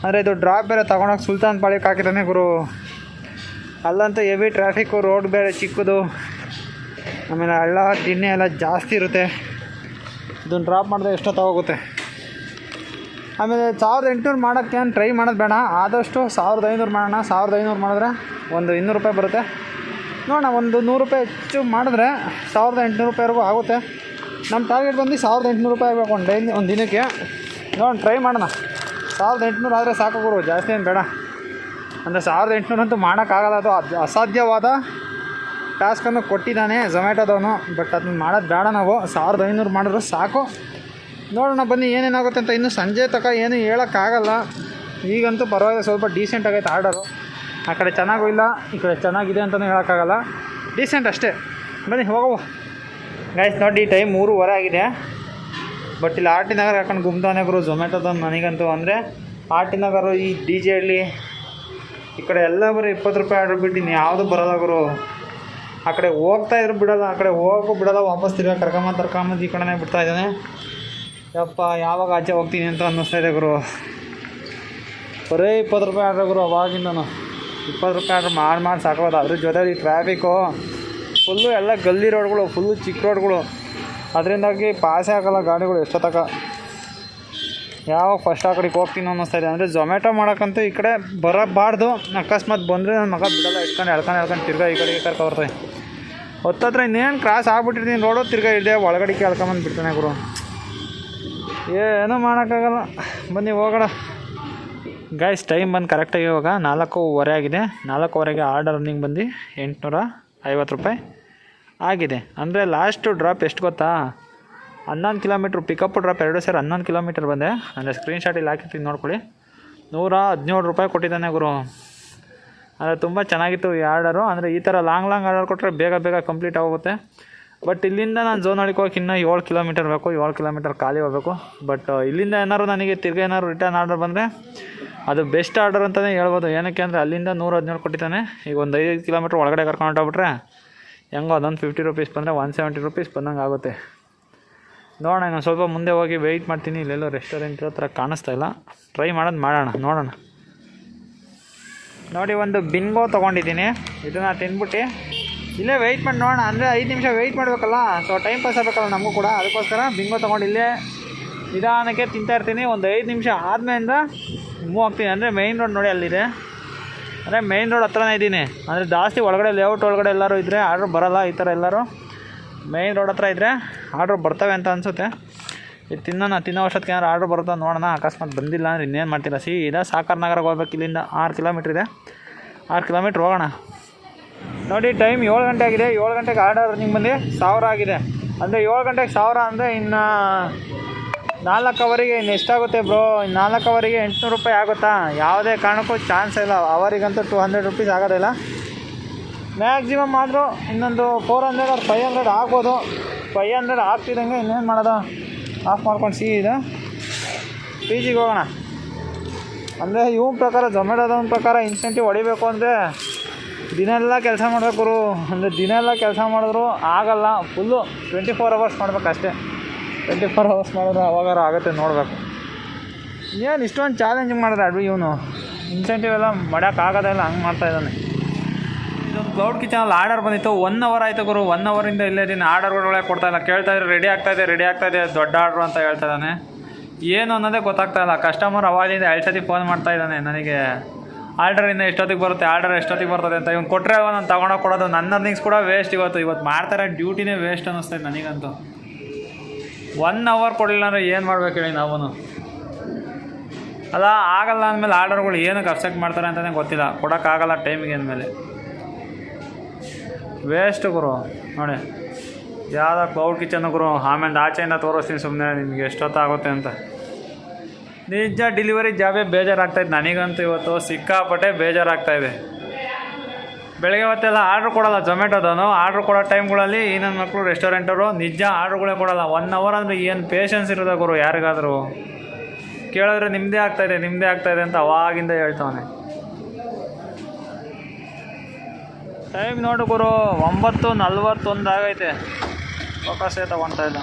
ಅಂದರೆ ಇದು ಡ್ರಾಪ್ ಬೇರೆ ತೊಗೊಂಡೋಗಿ ಸುಲ್ತಾನ್ ಪಾಳ್ಯಕ್ಕೆ ಹಾಕಿದ್ದಾನೆ ಗುರು. ಅಲ್ಲಂತೂ ಹೆವಿ ಟ್ರಾಫಿಕ್ಕು, ರೋಡ್ ಬೇರೆ ಚಿಕ್ಕದು, ಆಮೇಲೆ ಹಳ್ಳ ದಿಣ್ಣೆ ಎಲ್ಲ ಜಾಸ್ತಿ ಇರುತ್ತೆ. ಇದನ್ನು ಡ್ರಾಪ್ ಮಾಡಿದ್ರೆ ಎಷ್ಟೊತ್ತಾಗೋಗುತ್ತೆ. ಆಮೇಲೆ 1800 ಮಾಡೋಕ್ಕೆ ಟ್ರೈ ಮಾಡೋದು ಬೇಡ, ಆದಷ್ಟು 1500 ಮಾಡೋಣ. 1500 ಮಾಡಿದ್ರೆ ಒಂದು 200 ರೂಪಾಯಿ ಬರುತ್ತೆ. ನೋಡೋಣ, ಒಂದು 100 ರೂಪಾಯಿ ಹೆಚ್ಚು ಮಾಡಿದ್ರೆ 1800 ರೂಪಾಯಿವರೆಗೂ ಆಗುತ್ತೆ. ನಮ್ಮ ಟಾರ್ಗೆಟ್ ಬಂದು 1800 ರೂಪಾಯಿ ಆಗಬೇಕು ಒಂದು ದಿನಕ್ಕೆ. ನೋಡೋಣ, ಟ್ರೈ ಮಾಡೋಣ. 1800 ಆದರೆ ಸಾಕು ಗುರು, ಜಾಸ್ತಿ ಏನು ಬೇಡ. ಅಂದರೆ 1800 ಅಂತೂ ಮಾಡೋಕ್ಕಾಗಲ್ಲ. ಅದು ಅಸಾಧ್ಯವಾದ ಟಾಸ್ಕನ್ನು ಕೊಟ್ಟಿದ್ದಾನೆ ಝೊಮ್ಯಾಟೋದವನು. ಬಟ್ ಅದನ್ನ ಮಾಡೋದು ಬೇಡ ನಾವು. 1500 ಮಾಡಿದ್ರು ಸಾಕು. ನೋಡೋಣ ಬನ್ನಿ ಏನೇನಾಗುತ್ತೆ ಅಂತ. ಇನ್ನು ಸಂಜೆ ತನಕ ಏನು ಹೇಳೋಕ್ಕಾಗಲ್ಲ. ಈಗಂತೂ ಪರವಾಗಿಲ್ಲ, ಸ್ವಲ್ಪ ಡೀಸೆಂಟ್ ಆಗೈತೆ ಆರ್ಡರು. ಆ ಕಡೆ ಚೆನ್ನಾಗೂ ಇಲ್ಲ, ಈ ಕಡೆ ಚೆನ್ನಾಗಿದೆ ಅಂತಲೂ ಹೇಳೋಕ್ಕಾಗಲ್ಲ. ಡೀಸೆಂಟ್ ಅಷ್ಟೇ. ಬನ್ನಿ ಹೋಗವು. ಗೈಸ್ ನೋಡಿ ಟೈಮ್ 3:15 ಆಗಿದೆ. ಬಟ್ ಇಲ್ಲಿ ಆರ್ ಟಿ ನಗರ ಹಾಕೊಂಡು ಗುಮ್ತಾನೆ ಗುರು ಝೊಮ್ಯಾಟೋದ ನನಗಂತೂ. ಅಂದರೆ ಆರ್ ಟಿ ನಗರ, ಈ ಡಿ ಜೆ ಹಳ್ಳಿ ಈ ಕಡೆ ಎಲ್ಲ ಬರೀ 20 ರೂಪಾಯಿ ಆರ್ಡ್ರ್ ಬಿಟ್ಟಿನಿ, ಯಾವುದು ಬರೋಲ್ಲ ಗುರು. ಆ ಕಡೆ ಹೋಗ್ತಾಯಿದ್ರು ಬಿಡೋಲ್ಲ, ಆ ಕಡೆ ಹೋಗೋಕ್ಕೂ ಬಿಡೋಲ್ಲ. ವಾಪಸ್ ತಿರ್ಗಾ ಕರ್ಕೊಂಬಂದು ಈ ಕಡೆನೇ ಬಿಡ್ತಾ ಇದ್ದಾನೆ. ಯಪ್ಪ ಯಾವಾಗ ಆಚೆ ಹೋಗ್ತೀನಿ ಅಂತ ಅನ್ನಿಸ್ತಾ ಇದೆ ಗುರು. ಬರೀ 20 ರೂಪಾಯಿ ಆರ್ಡ್ರ್ ಗುರು ಅವಾಗಿಂದನು. 20 ರೂಪಾಯಿ ಆರ್ಡ್ರ್ ಮಾಡಿ ಸಾಕೋದು. ಅದ್ರ ಜೊತೆಲಿ ಟ್ರಾಫಿಕ್ಕು ಫುಲ್ಲು, ಎಲ್ಲ ಗಲ್ಲಿ ರೋಡ್ಗಳು, ಫುಲ್ಲು ಚಿಕ್ಕ ರೋಡ್ಗಳು. ಅದರಿಂದಾಗಿ ಪಾಸೇ ಆಗೋಲ್ಲ ಗಾಡಿಗಳು ಎಷ್ಟೊತ್ತಕ. ಯಾವಾಗ ಫಸ್ಟ್ ಆ ಕಡೆಗೆ ಹೋಗ್ತೀನಿ ಅನ್ನಿಸ್ತಾ ಇದೆ. ಅಂದರೆ ಝೊಮ್ಯಾಟೊ ಮಾಡೋಕ್ಕಂತೂ ಈ ಕಡೆ ಬರಬಾರ್ದು. ಅಕಸ್ಮಾತ್ ಬಂದರೆ ನನ್ನ ಮಗ ಬಿಡೋಲ್ಲ, ಎಳ್ಕೊಂಡು ತಿರ್ಗಾ ಈ ಕಡೆಗೆ ಕರ್ಕೊಬರ್ತಾನೆ. ಹೊತ್ತತ್ರ ಇನ್ನೇನು ಕ್ರಾಸ್ ಆಗ್ಬಿಟ್ಟಿರ್ತೀನಿ ರೋಡು, ತಿರ್ಗಾ ಇಲ್ಲದೆ ಒಳಗಡೆಗೆ ಎಳ್ಕೊಂಬಂದು ಬಿಡ್ತಾನೆ ಗುರು. ಏನೂ ಮಾಡೋಕ್ಕಾಗಲ್ಲ. ಬನ್ನಿ ಹೋಗೋಣ. ಗೈಸ್ ಟೈಮ್ ಬಂದು ಕರೆಕ್ಟಾಗಿ ಇವಾಗ 4:15 ಆಗಿದೆ. 4:15ಗೆ ಆರ್ಡರ್ ರನ್ನಿಂಗ್ ಬಂದು 850 ರೂಪಾಯಿ ಆಗಿದೆ. ಅಂದರೆ ಲಾಸ್ಟು ಡ್ರಾಪ್ ಎಷ್ಟು ಗೊತ್ತಾ, 11 ಕಿಲೋಮೀಟ್ರ್ ಪಿಕಪ್ ಡ್ರಾಪ್ 2 ಸೇರಿ 11 ಕಿಲೋಮೀಟರ್ ಬಂದೆ. ಅಂದರೆ ಸ್ಕ್ರೀನ್ಶಾಟಿಲ್ಲಿ ಹಾಕಿರ್ತೀನಿ ನೋಡ್ಕೊಳ್ಳಿ. 117 ರೂಪಾಯಿ ಕೊಟ್ಟಿದ್ದಾನೆ ಗುರು. ಅಂದರೆ ತುಂಬ ಚೆನ್ನಾಗಿತ್ತು ಈ ಆರ್ಡರು. ಅಂದರೆ ಈ ಥರ ಲಾಂಗ್ ಆರ್ಡರ್ ಕೊಟ್ಟರೆ ಬೇಗ ಕಂಪ್ಲೀಟ್ ಆಗೋಗುತ್ತೆ. ಬಟ್ ಇಲ್ಲಿಂದ ನಾನು ಝೋನೊಳಗೆ ಹೋಗಿ ಇನ್ನೂ 7 ಕಿಲೋಮೀಟರ್ ಬೇಕು, 7 ಕಿಲೋಮೀಟರ್ ಖಾಲಿ ಹೋಗಬೇಕು. ಬಟ್ ಇಲ್ಲಿಂದ ಏನಾದ್ರು ನನಗೆ ತಿರ್ಗಿ ಏನಾದ್ರು ರಿಟರ್ನ್ ಆರ್ಡರ್ ಬಂದರೆ ಅದು ಬೆಸ್ಟ್ ಆರ್ಡರ್ ಅಂತಲೇ ಹೇಳ್ಬೋದು. ಏನಕ್ಕೆ ಅಂದರೆ ಅಲ್ಲಿಂದ 117 ಕೊಟ್ಟಿದ್ದಾನೆ. ಈಗ ಒಂದು 5 ಕಿಲೋಮೀಟ್ರ್ ಒಳಗಡೆ ಕರ್ಕೊಂಡು ಹೊಟ್ಟೋಗ್ಬಿಟ್ರೆ ಹೆಂಗೋ ಅದೊಂದು 50 ರೂಪೀಸ್ ಬಂದರೆ 170 ರೂಪೀಸ್ ಬಂದಂಗೆ ಆಗುತ್ತೆ. ನೋಡೋಣ, ನಾನು ಸ್ವಲ್ಪ ಮುಂದೆ ಹೋಗಿ ವೆಯ್ಟ್ ಮಾಡ್ತೀನಿ. ಇಲ್ಲೆಲ್ಲೋ ರೆಸ್ಟೋರೆಂಟ್ ಹತ್ರ ಕಾಣಿಸ್ತಾ ಇಲ್ಲ. ಟ್ರೈ ಮಾಡೋಣ, ನೋಡೋಣ. ನೋಡಿ, ಒಂದು ಬಿಂಗೋ ತೊಗೊಂಡಿದ್ದೀನಿ. ಇದನ್ನು ತಿಂದ್ಬಿಟ್ಟು ಇಲ್ಲೇ ವೆಯ್ಟ್ ಮಾಡಿ ನೋಡೋಣ. ಅಂದರೆ 5 ನಿಮಿಷ ವೆಯ್ಟ್ ಮಾಡಬೇಕಲ್ಲ, ಸೊ ಟೈಮ್ ಪಾಸ್ ಆಗಬೇಕಲ್ಲ ನಮಗೂ ಕೂಡ. ಅದಕ್ಕೋಸ್ಕರ ಬಿಂಗೋ ತೊಗೊಂಡು ಇಲ್ಲೇ ನಿಧಾನಕ್ಕೆ ತಿಂತಾಯಿರ್ತೀನಿ. ಒಂದು 5 ನಿಮಿಷ ಆದಮೇಲಿಂದ ಮೂವ್ ಆಗ್ತೀನಿ. ಅಂದರೆ ಮೇಯ್ನ್ ರೋಡ್ ನೋಡಿ ಅಲ್ಲಿದೆ. ಅಂದರೆ ಮೇಯ್ನ್ ರೋಡ್ ಹತ್ರನೇ ಇದ್ದೀನಿ. ಅಂದರೆ ಜಾಸ್ತಿ ಒಳಗಡೆ ಲೇಔಟ್ ಒಳಗಡೆ ಎಲ್ಲರೂ ಇದ್ದರೆ ಆರ್ಡ್ರ್ ಬರೋಲ್ಲ. ಈ ಥರ ಎಲ್ಲರೂ ಮೇಯ್ನ್ ರೋಡ್ ಹತ್ರ ಇದ್ದರೆ ಆರ್ಡ್ರ್ ಬರ್ತವೆ ಅಂತ ಅನಿಸುತ್ತೆ. ಇದು ತಿನ್ನೋ ವರ್ಷಕ್ಕೆ ಏನಾದ್ರು ಆರ್ಡ್ರ್ ಬರುತ್ತೋ ನೋಡೋಣ. ಅಕಸ್ಮಾತ್ ಬಂದಿಲ್ಲ ಅಂದರೆ ಇನ್ನೇನು ಮಾಡ್ತೀರಾ, ಸೀದಾ ಸಾಕರ್ ನಗರಕ್ಕೆ ಹೋಗ್ಬೇಕು. ಇಲ್ಲಿಂದ 6 ಕಿಲೋಮೀಟ್ರ್ ಇದೆ. 6 ಕಿಲೋಮೀಟ್ರ್ ಹೋಗೋಣ. ನೋಡಿ, ಟೈಮ್ 7 ಗಂಟೆ ಆಗಿದೆ. 7 ಗಂಟೆಗೆ ಆರ್ಡರ್ ನಿಮ್ಗೆ ಬಂದು 1000 ಆಗಿದೆ. ಅಂದರೆ 7 ಗಂಟೆಗೆ 1000 ಅಂದರೆ ಇನ್ನು 4 ಅವರಿಗೆ ಇನ್ನು ಎಷ್ಟಾಗುತ್ತೆ ಬ್ರೋ? 4 ಅವರಿಗೆ 800 ರೂಪಾಯಿ ಆಗುತ್ತಾ? ಯಾವುದೇ ಕಾರಣಕ್ಕೂ ಚಾನ್ಸ್ ಇಲ್ಲ. ಅವರಿಗಂತೂ 200 ರೂಪೀಸ್ ಆಗೋದಿಲ್ಲ. ಮ್ಯಾಕ್ಸಿಮಮ್ ಆದರೂ ಇನ್ನೊಂದು 400 or 500 ಆಗ್ಬೋದು. 500 ಆಗ್ತಿದ್ದಂಗೆ ಇನ್ನೇನು ಮಾಡೋದು, ಆಫ್ ಮಾಡ್ಕೊಂಡು ಸೀದಾ ಪಿ ಜಿಗೆ ಹೋಗೋಣ. ಅಂದರೆ ಇವನ ಪ್ರಕಾರ, ಝೊಮ್ಯಾಟೋದವನ ಪ್ರಕಾರ ಇನ್ಸೆಂಟಿವ್ ಹೊಡಿಬೇಕು ಅಂದರೆ ದಿನ ಎಲ್ಲ ಕೆಲಸ ಮಾಡಬೇಕು. ಅಂದರೆ ದಿನ ಎಲ್ಲ ಕೆಲಸ ಮಾಡಿದ್ರು ಆಗಲ್ಲ. ಫುಲ್ಲು 24 ಅವರ್ಸ್ ಮಾಡ್ಬೇಕು ಅಷ್ಟೇ. 24 ಅವರ್ಸ್ ಮಾಡಿದ್ರೆ ಅವಾಗಾರ ಆಗುತ್ತೆ, ನೋಡಬೇಕು. ಏನು ಇಷ್ಟೊಂದು ಚಾಲೆಂಜಿಂಗ್ ಮಾಡಿದ್ರೆ ಇವನು ಇನ್ಸೆಂಟಿವ್ ಎಲ್ಲ ಮಾಡೋಕ್ಕಾಗೋದಿಲ್ಲ, ಹಂಗೆ ಮಾಡ್ತಾಯಿದ್ದಾನೆ. ಇದೊಂದು ಕ್ಲೌಡ್ ಕಿಚನಲ್ಲಿ ಆರ್ಡರ್ ಬಂದಿತ್ತು. 1 ಅವರ್ ಆಯಿತು ಗುರು. 1 ಅವರಿಂದ ಇಲ್ಲೇ ಇದ್ದೀನಿ. ಆರ್ಡರ್ಗಳೊಳಗೆ ಕೊಡ್ತಾಯಿಲ್ಲ. ಕೇಳ್ತಾಯಿದ್ರೆ ರೆಡಿ ಆಗ್ತಾಯಿದೆ ದೊಡ್ಡ ಆರ್ಡ್ರು ಅಂತ ಹೇಳ್ತಾಯಿದ್ದಾನೆ. ಏನು ಅನ್ನೋದೇ ಗೊತ್ತಾಗ್ತಾಯಿಲ್ಲ. ಕಸ್ಟಮರ್ ಅವಾಗಿಂದ 2 ಸತಿ ಫೋನ್ ಮಾಡ್ತಾಯಿದ್ದಾನೆ ನನಗೆ, ಆರ್ಡರಿಂದ ಎಷ್ಟೊತ್ತಿಗೆ ಬರುತ್ತೆ, ಆರ್ಡರ್ ಎಷ್ಟೊತ್ತಿಗೆ ಬರ್ತದೆ ಅಂತ. ಇವ್ನು ಕೊಟ್ಟರೆ ನಾನು ತೊಗೊಂಡೋಗಿ ಕೊಡೋದು. ನನ್ನ ಅರ್ನಿಂಗ್ಸ್ ಕೂಡ ವೇಸ್ಟ್. ಇವತ್ತು ಮಾಡ್ತಾರೆ ಡ್ಯೂಟಿನೇ ವೇಸ್ಟ್ ಅನ್ನಿಸ್ತೈತೆ ನನಗಂತೂ. 1 ಅವರ್ ಕೊಡಲಿಲ್ಲ ಅಂದರೆ ಏನು ಮಾಡ್ಬೇಕು ಹೇಳಿ ನಾವು? ಅಲ್ಲ, ಆಗಲ್ಲ ಅಂದಮೇಲೆ ಆರ್ಡರ್ಗಳು ಏನಕ್ಕೆ ಅಕ್ಸೆಪ್ಟ್ ಮಾಡ್ತಾರೆ ಅಂತಲೇ ಗೊತ್ತಿಲ್ಲ. ಕೊಡೋಕ್ಕಾಗಲ್ಲ ಟೈಮಿಗೆ ಅಂದಮೇಲೆ ವೇಸ್ಟ್ ಗುರು. ನೋಡಿ, ಯಾವುದೋ ಕ್ಲೌಡ್ ಕಿಚನ್ ಗುರು. ಆಮೇಲೆ ಆಚೆಯಿಂದ ತೋರಿಸ್ತೀನಿ ಸುಮ್ಮನೆ ನಿಮಗೆ ಎಷ್ಟೊತ್ತಾಗುತ್ತೆ ಅಂತ. ನಿಜ ಡೆಲಿವರಿ ಜಾಬೇ ಬೇಜಾರಾಗ್ತಾಯಿದೆ ನನಗಂತೂ. ಇವತ್ತು ಸಿಕ್ಕಾಪಟ್ಟೆ ಬೇಜಾರಾಗ್ತಾಯಿದೆ. ಬೆಳಗ್ಗೆ ಹೊತ್ತೆಲ್ಲ ಆರ್ಡ್ರ್ ಕೊಡೋಲ್ಲ ಝೊಮ್ಯಾಟೋದವನು. ಆರ್ಡ್ರ್ ಕೊಡೋ ಟೈಮ್ಗಳಲ್ಲಿ ಈ ನನ್ನ ಮಕ್ಕಳು ರೆಸ್ಟೋರೆಂಟವರು ನಿಜ ಆರ್ಡ್ರುಗಳೇ ಕೊಡೋಲ್ಲ. 1 ಅವರ್ ಅಂದರೆ ಏನು ಪೇಷನ್ಸ್ ಇರೋದ ಗುರು ಯಾರಿಗಾದರೂ. ಕೇಳಿದ್ರೆ ನಿಮ್ಮದೇ ಆಗ್ತಾಯಿದೆ ಅಂತ ಅವಾಗಿಂದ ಹೇಳ್ತಾವನೆ. ಟೈಮ್ ನೋಡು ಗುರು, 9:41 ಆಗೈತೆ. ಫೋಕಸ್ಸೇ ತೊಗೊಳ್ತಾ ಇಲ್ಲ.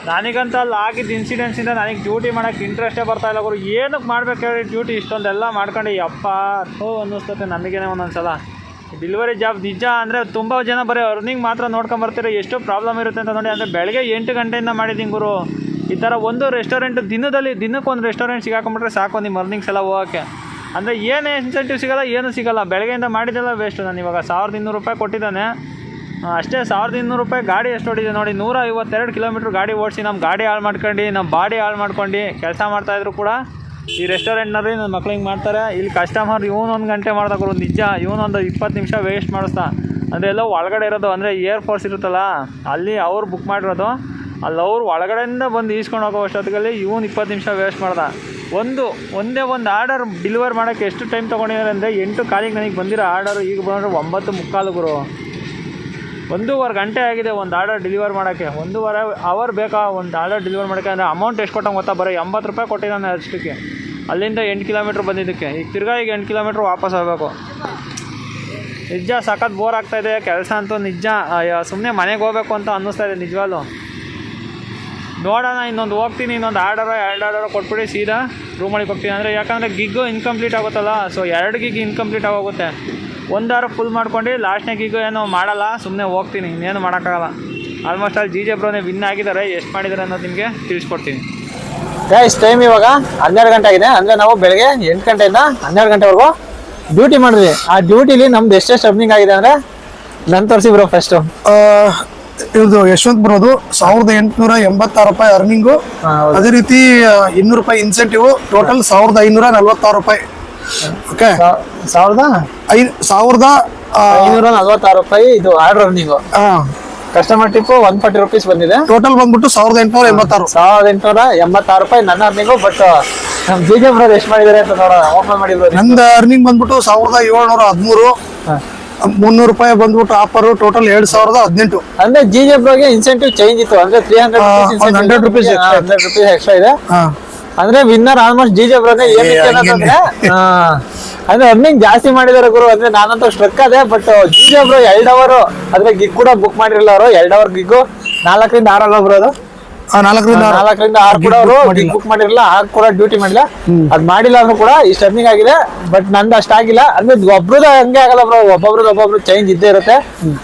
ನನಗಂತ ಅಲ್ಲಿ ಆಗಿದ್ದ ಇನ್ಸಿಡೆನ್ಸಿಂದ ನನಗೆ ಡ್ಯೂಟಿ ಮಾಡೋಕ್ಕೆ ಇಂಟ್ರೆಸ್ಟೇ ಬರ್ತಾಯಿಲ್ಲ ಗುರು. ಏನಕ್ಕೆ ಮಾಡ್ಬೇಕು ಹೇಳಿ ಡ್ಯೂಟಿ? ಇಷ್ಟೊಂದೆಲ್ಲ ಮಾಡ್ಕೊಂಡು ಯಪ್ಪ ಅನ್ನಿಸ್ತತೆ ನಮಗೇನೆ ಒಂದೊಂದು ಸಲ. ಡೆಲಿವರಿ ಜಾಬ್ ನಿಜ ಅಂದರೆ ತುಂಬ ಜನ ಬರೀ ಅರ್ನಿಂಗ್ ಮಾತ್ರ ನೋಡ್ಕೊಂಬರ್ತೀರ. ಎಷ್ಟು ಪ್ರಾಬ್ಲಮ್ ಇರುತ್ತೆ ಅಂತ ನೋಡಿ. ಅಂದರೆ ಬೆಳಗ್ಗೆ 8 ಗಂಟೆಯಿಂದ ಮಾಡಿದ್ದೀನಿ ಗುರು. ಈ ಥರ ಒಂದು ರೆಸ್ಟೋರೆಂಟ್ ದಿನಕ್ಕೊಂದು ರೆಸ್ಟೋರೆಂಟ್ ಸಿಗಾಕೊಂಬಿಟ್ರೆ ಸಾಕು ನಿಮ್ಮ ಅರ್ನಿಂಗ್ಸ್ ಎಲ್ಲ ಹೋಗೋಕ್ಕೆ. ಅಂದರೆ ಏನು ಇನ್ಸೆಂಟಿವ್ ಸಿಗೋಲ್ಲ, ಏನೂ ಸಿಗೋಲ್ಲ. ಬೆಳಗ್ಗೆಯಿಂದ ಮಾಡಿದ್ದೆಲ್ಲ ವೇಸ್ಟು. ನಾನು ಇವಾಗ 1200 ರೂಪಾಯಿ ಕೊಟ್ಟಿದ್ದಾನೆ ಅಷ್ಟೇ. 1200 ರೂಪಾಯಿ ಗಾಡಿ ಎಷ್ಟು ಹೊಡಿದೆ ನೋಡಿ. 152 ಕಿಲೋಮೀಟ್ರ್ ಗಾಡಿ ಓಡಿಸಿ ನಮ್ಮ ಗಾಡಿ ಹಾಳು ಮಾಡ್ಕೊಂಡು, ನಮ್ಮ ಬಾಡಿ ಹಾಳು ಮಾಡ್ಕೊಂಡು ಕೆಲಸ ಮಾಡ್ತಾಯಿದ್ರು ಕೂಡ ಈ ರೆಸ್ಟೋರೆಂಟ್ನಲ್ಲಿ ನನ್ನ ಮಕ್ಳು ಹಿಂಗೆ ಮಾಡ್ತಾರೆ. ಇಲ್ಲಿ ಕಸ್ಟಮರ್ ಇವನೊಂದು ಗಂಟೆ ಮಾಡ್ದಾಗರು ನಿಜ. ಇವನೊಂದು 20 ನಿಮಿಷ ವೇಸ್ಟ್ ಮಾಡಿಸ್ತಾ. ಅಂದರೆ ಎಲ್ಲೋ ಒಳಗಡೆ ಇರೋದು, ಅಂದರೆ ಏರ್ಫೋರ್ಸ್ ಇರುತ್ತಲ್ಲ ಅಲ್ಲಿ ಅವ್ರು ಬುಕ್ ಮಾಡಿರೋದು. ಅಲ್ಲಿ ಅವ್ರು ಒಳಗಡೆಯಿಂದ ಬಂದು ಈಸ್ಕೊಂಡು ಹೋಗೋ ಅಷ್ಟೊತ್ತಿಗೆ ಇವನು 20 ನಿಮಿಷ ವೇಸ್ಟ್ ಮಾಡ್ದ. ಒಂದೇ ಒಂದು ಆರ್ಡರ್ ಡೆಲಿವರ್ ಮಾಡೋಕ್ಕೆ ಎಷ್ಟು ಟೈಮ್ ತೊಗೊಂಡಿದ್ದಾರೆ ಅಂದರೆ 8:15 ನನಗೆ ಬಂದಿರೋ ಆರ್ಡರು ಈಗ ಬಂದರೆ 9:45 ಗುರು. 1.5 ಗಂಟೆ ಆಗಿದೆ ಒಂದು ಆರ್ಡರ್ ಡೆಲಿವರ್ ಮಾಡೋಕ್ಕೆ. 1.5 ಅವರ್ ಬೇಕಾ ಒಂದು ಆರ್ಡರ್ ಡೆಲಿವರ್ ಮಾಡೋಕ್ಕೆ? ಅಂದರೆ ಅಮೌಂಟ್ ಎಷ್ಟು ಕೊಟ್ಟಂಗೆ ಗೊತ್ತಾ? ಬರೀ 80 ರೂಪಾಯಿ ಕೊಟ್ಟಿದ್ದಾನೆ ಅಷ್ಟಕ್ಕೆ. ಅಲ್ಲಿಂದ 8 ಕಿಲೋಮೀಟ್ರ್ ಬಂದಿದ್ದಕ್ಕೆ. ಈಗ ತಿರ್ಗಾ 8 ಕಿಲೋಮೀಟ್ರ್ ವಾಪಸ್ ಹೋಗಬೇಕು. ನಿಜ ಸಖತ್ ಬೋರ್ ಆಗ್ತಾಯಿದೆ ಕೆಲಸ ಅಂತೂ ನಿಜ. ಸುಮ್ಮನೆ ಮನೆಗೆ ಹೋಗಬೇಕು ಅಂತ ಅನ್ನಿಸ್ತಾಯಿದೆ ನಿಜವಾಗ್ಲೂ. ನೋಡೋಣ, ಇನ್ನೊಂದು ಹೋಗ್ತೀನಿ. ಇನ್ನೊಂದು 2 ಆರ್ಡರ್ ಕೊಟ್ಬಿಟ್ಟು ಸೀದಾ ರೂಮೊಳಗೆ ಹೋಗ್ತೀನಿ. ಅಂದರೆ ಯಾಕಂದರೆ ಗಿಗ್ಗು ಇನ್ಕಂಪ್ಲೀಟ್ ಆಗುತ್ತಲ್ಲ. ಸೊ 2 ಗಿಗ್ ಇನ್ಕಂಪ್ಲೀಟ್ ಆಗೋಗುತ್ತೆ. 1 ಅವರ್ ಫುಲ್ ಮಾಡ್ಕೊಂಡು ಲಾಸ್ಟ್ನೇ ಗಿಗ್ಗು ಏನೋ ಮಾಡಲ್ಲ, ಸುಮ್ಮನೆ ಹೋಗ್ತೀನಿ. ಇನ್ನೇನು ಮಾಡೋಕ್ಕಾಗಲ್ಲ. ಆಲ್ಮೋಸ್ಟ್ ಅಲ್ಲಿ ಜಿ ಜೆ ಬ್ರೋನೇ ವಿನ್ ಆಗಿದ್ದಾರೆ. ಎಷ್ಟು ಮಾಡಿದ್ದಾರೆ ಅನ್ನೋದು ನಿಮಗೆ ತಿಳಿಸ್ಕೊಡ್ತೀನಿ. ಗೈಸ್ ಟೈಮ್ ಇವಾಗ 12 ಗಂಟೆ ಆಗಿದೆ. ಅಂದರೆ ನಾವು ಬೆಳಗ್ಗೆ 8 ಗಂಟೆಯಿಂದ 12 ಗಂಟೆವರೆಗೂ ಡ್ಯೂಟಿ ಮಾಡಿದ್ವಿ. ಆ ಡ್ಯೂಟಿಲಿ ನಮ್ದು ಎಷ್ಟೆಷ್ಟು ಅರ್ನಿಂಗ್ ಆಗಿದೆ ಅಂದರೆ ನಾನು ತೋರಿಸಿ ಬ್ರೋ ಫಸ್ಟು. ಇದು ಯಶವಂತ್ ಬರೋದು 1886 ರೂಪಾಯಿ ಅರ್ನಿಂಗು. ಅದೇ ರೀತಿ 200 ರೂಪಾಯಿ ಇನ್ಸೆಂಟಿವ್, ಟೋಟಲ್ 1546 ರೂಪಾಯಿ. ಓಕೆ, 1546 ರೂಪಾಯಿ ಇದು order running. Customer tip 140 rupees ಬಂದಿದೆ. ಟೋಟಲ್ ಬಂದ್ಬಿಟ್ಟು 1886. 1886 ರೂಪಾಯಿ ನನ್ನ ಅರ್ನಿಂಗು. ಬಟ್ ನಮ್ ಜಿಜೆ ಬ್ರೋ ಎಷ್ಟು ಮಾಡಿದಾರೆ ಅಂತ ನೋಡೋಣ. ಓಪನ್ ಮಾಡಿದ್ರು. ನಂದು ಅರ್ನಿಂಗ್ ಬಂದ್ಬಿಟ್ಟು 1713. 300 ರೂಪಾಯಿ ಬಂದ್ಬಿಟ್ಟು ಆಫರ್. ಟೋಟಲ್ 2018. ಅಂದ್ರೆ ಜಿಜೆ ಬ್ರೋಗೆ ಇನ್ಸೆಂಟಿವ್ ಚೇಂಜ್ ಇತ್ತು. ಅಂದ್ರೆ 300 100 rupees extra. 100 rupees extra ಇದೆ. ಅಂದ್ರೆ ವಿನ್ನರ್ ಆಲ್ಮೋಸ್ಟ್ ಜಿಜೆ ಬ್ರೋನೇ. ಅಂದ್ರೆ ಅರ್ನಿಂಗ್ ಜಾಸ್ತಿ ಮಾಡಿದಾರೆ ಗುರು. ಅಂದ್ರೆ ನಾನಂತೂ ಸ್ಟ್ರಕ್ ಅದೇ. ಬಟ್ ಜಿಜೆ ಬ್ರೋ 2 ಅವರ್ ಅದ್ರ ಗಿಗ್ ಕೂಡ ಬುಕ್ ಮಾಡಿರಲ್ಲ ಅವರು. 2 ಅವರ್ ಗಿಗ್ 4ರಿಂದ 6 ಅಲ್ವಾ ಬ್ರೋ ಅದು? 4ರಿಂದ 6 ಕೂಡ ಅವರು ಬುಕ್ ಮಾಡಿರಲ್ಲ. ಆಗ ಕೂಡ ಡ್ಯೂಟಿ ಮಾಡಿಲ್ಲ. ಅದ್ ಮಾಡಿಲ್ಲ ಅಂದ್ರೂ ಕೂಡ ಇಷ್ಟು ಅರ್ನಿಂಗ್ ಆಗಿದೆ. ಬಟ್ ನಂದು ಅಷ್ಟಾಗಿಲ್ಲ. ಅಂದ್ರೆ ಒಬ್ರದ ಹಂಗೆ ಆಗಲ್ಲ ಬ್ರೋ. ಒಬ್ಬೊಬ್ರು ಚೇಂಜ್ ಇದ್ದೇ ಇರುತ್ತೆ.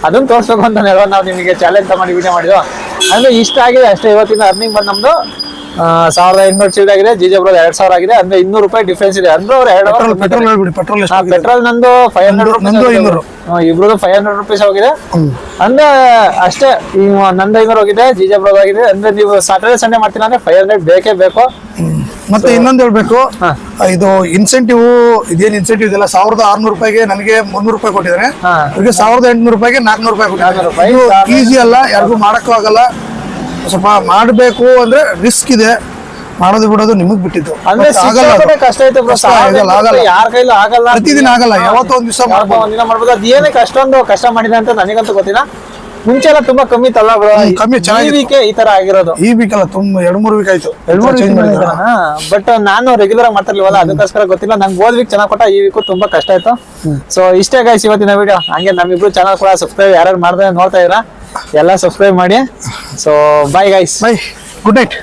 ಅದನ್ನ ತೋರ್ಸ್ಬೇಕು ಅಂತ ಹೇಳೋ ನಾವು ನಿಮಗೆ ಚಾಲೆಂಜ್ ಮಾಡಿ ವಿಡಿಯೋ ಮಾಡಿದ್ವು. ಅಂದ್ರೆ ಇಷ್ಟ ಆಗಿದೆ ಅಷ್ಟೇ. ಇವತ್ತಿನ ಅರ್ನಿಂಗ್ ಬಂದ್ ನಮ್ದು 1800 ಚಿಲ್ಡ್ ಆಗಿದೆ. ಜಿಜೆ ಬ್ರೋ 2000 ಆಗಿದೆ. ಅಂದ್ರೆ 200 ರೂಪಾಯಿ ಡಿಫ್ರೆನ್ಸ್ ಇದೆ. ಅಂದ್ರೆ ಅವ್ರು 2 ಅವರ್ ಪೆಟ್ರೋಲ್ ಹೇಳ್ಬಿಡಿ. ಪೆಟ್ರೋಲ್ ನಂದು 500 ನಂದು 500. ಇಬ್ರದ್ದು 500 ರುಪೀಸ್ ಹೋಗಿದೆ. ಅಂದ್ರೆ ಅಷ್ಟೇ. ನಂದು 500 ಹೋಗಿದೆ, ಜಿಜೆ ಬ್ರೋ ಆಗಿದೆ. ಅಂದ್ರೆ ನೀವು ಸಾಟರ್ಡೆ ಸಂಡೇ ಮಾಡ್ತೀರಾ ಅಂದ್ರೆ 500 ಬೇಕೇ ಬೇಕು. ಮತ್ತೆ ಇನ್ನೊಂದು ಹೇಳ್ಬೇಕು, ಇದು ಇನ್ಸೆಂಟಿವ್ ಇದೇನು ಇನ್ಸೆಂಟಿವ್ ಇದೆಲ್ಲ 1600 ರೂಪಾಯಿಗೆ ನನಗೆ 300 ರೂಪಾಯಿ ಕೊಟ್ಟಿದ್ದಾರೆ. ಅವ್ರಿಗೆ 1800 ರೂಪಾಯಿಗೆ 400 ರೂಪಾಯಿ ಕೊಟ್ಟಿದ್ದಾರೆ. ಈಸಿ ಅಲ್ಲ, ಯಾರಿಗೂ ಮಾಡಕ್ಕೂ ಆಗಲ್ಲ. ಸ್ವಲ್ಪ ಮಾಡಬೇಕು ಅಂದ್ರೆ ರಿಸ್ಕ್ ಇದೆ. ಮಾಡೋದು ಬಿಡೋದು ನಿಮಗ್ ಬಿಟ್ಟಿದ್ದು. ಅಂದ್ರೆ ಕಷ್ಟ ಐತೆ ಬ್ರೋ. ಯಾರ ಕೈಲೂ ಆಗಲ್ಲ. ಪ್ರತಿದಿನ ಆಗಲ್ಲ. ಯಾವತ್ತೋ ಒಂದ್ ದಿವಸ ಒಂದಿನ ಮಾಡ್ಬೋದು. ಅದ್ ಏನಕ್ಕೆ ಅಷ್ಟೊಂದು ಕಷ್ಟ ಮಾಡಿದೆ ಅಂತ ನನಗಂತೂ ಗೊತ್ತಿಲ್ಲ. ಮುಂಚೆ ಎಲ್ಲ ತುಂಬಾ ಕಮ್ಮಿ ಇತ್ತಲ್ಲ ಬ್ರೋ. ಕಮ್ಮಿ, ಚೆನ್ನಾಗಿ ಈ ತರ ಆಗಿರೋದು. ಈ ವೀಕ್ ಅಲ್ಲ, ತುಂಬಾ 2-3 ವೀಕ್ ಆಯ್ತು. ಬಟ್ ನಾನು ರೆಗ್ಯುಲರ್ ಮಾಡ್ತಿರ್ಲಿವಲ್ಲ, ಅದಕ್ಕೋಸ್ಕರ ಗೊತ್ತಿಲ್ಲ. ನಂಗೆ ಹೋದ್ ವೀಕ್ ಚೆನ್ನಾಗ್ ಕೊಟ್ಟ, ಈ ವೀಕ್ ತುಂಬಾ ಕಷ್ಟ ಆಯ್ತು. ಸೊ ಇಷ್ಟೇ ಗೈಸ್ ಇವತ್ತಿನ ವಿಡಿಯೋ. ಹಂಗೆ ನಮ್ಮಿಬ್ರು ಚಾನಲ್ ಕೂಡ ಸಬ್ಸ್ಕ್ರೈಬ್ ಯಾರು ಮಾಡಿದ್ರೆ ನೋಡ್ತಾ ಇದ್ದೀರಾ ಎಲ್ಲ ಸಬ್ಸ್ಕ್ರೈಬ್ ಮಾಡಿ. So bye guys. Bye, good night.